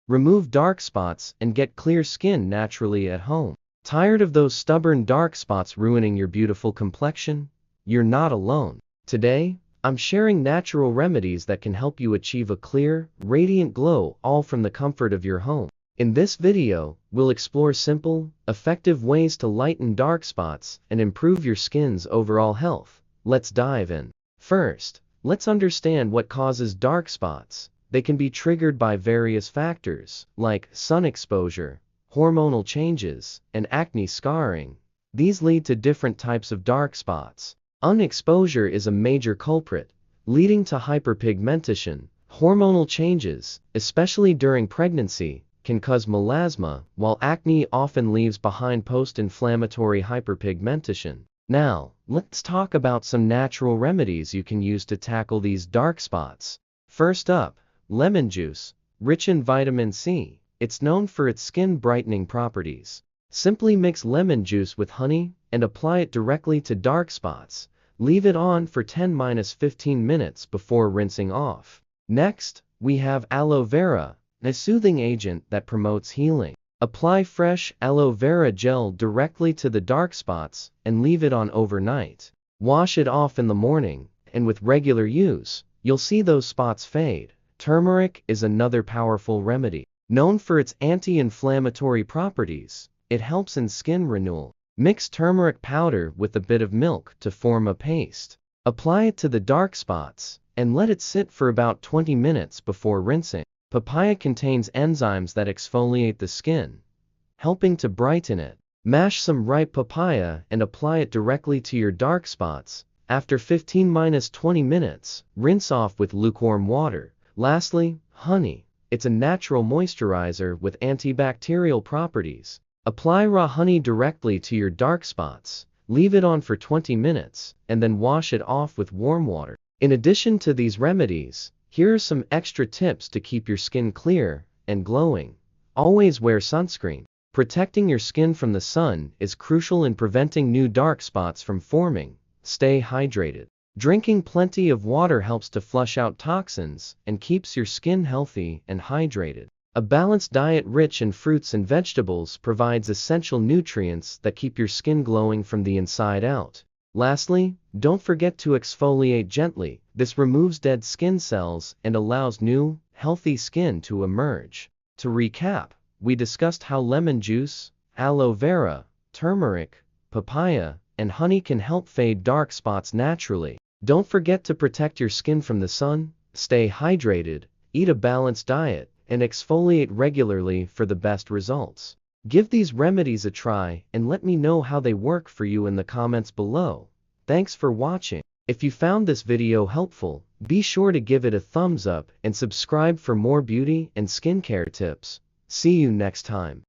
remove dark spots, and get clear skin naturally at home. Tired of those stubborn dark spots ruining your beautiful complexion? You're not alone. Today, I'm sharing natural remedies that can help you achieve a clear, radiant glow, all from the comfort of your home. In this video, we'll explore simple, effective ways to lighten dark spots and improve your skin's overall health. Let's dive in. First, let's understand what causes dark spots. They can be triggered by various factors, like sun exposure, hormonal changes, and acne scarring. These lead to different types of dark spots. Unexposure is a major culprit, leading to hyperpigmentation. Hormonal changes, especially during pregnancy, can cause melasma, while acne often leaves behind post-inflammatory hyperpigmentation. Now, let's talk about some natural remedies you can use to tackle these dark spots. First up, lemon juice, rich in vitamin C. It's known for its skin brightening properties. Simply mix lemon juice with honey and apply it directly to dark spots. Leave it on for 10–15 minutes before rinsing off. Next, we have aloe vera, a soothing agent that promotes healing. Apply fresh aloe vera gel directly to the dark spots and leave it on overnight. Wash it off in the morning, and with regular use, you'll see those spots fade. Turmeric is another powerful remedy. Known for its anti-inflammatory properties, it helps in skin renewal. Mix turmeric powder with a bit of milk to form a paste. Apply it to the dark spots, and let it sit for about 20 minutes before rinsing. Papaya contains enzymes that exfoliate the skin, helping to brighten it. Mash some ripe papaya and apply it directly to your dark spots. After 15–20 minutes, rinse off with lukewarm water. Lastly, honey. It's a natural moisturizer with antibacterial properties. Apply raw honey directly to your dark spots, leave it on for 20 minutes, and then wash it off with warm water. In addition to these remedies, here are some extra tips to keep your skin clear and glowing. Always wear sunscreen. Protecting your skin from the sun is crucial in preventing new dark spots from forming. Stay hydrated. Drinking plenty of water helps to flush out toxins and keeps your skin healthy and hydrated. A balanced diet rich in fruits and vegetables provides essential nutrients that keep your skin glowing from the inside out. Lastly, don't forget to exfoliate gently. This removes dead skin cells and allows new, healthy skin to emerge. To recap, we discussed how lemon juice, aloe vera, turmeric, papaya, and honey can help fade dark spots naturally. Don't forget to protect your skin from the sun, stay hydrated, eat a balanced diet, and exfoliate regularly for the best results. Give these remedies a try and let me know how they work for you in the comments below. Thanks for watching. If you found this video helpful, be sure to give it a thumbs up and subscribe for more beauty and skincare tips. See you next time.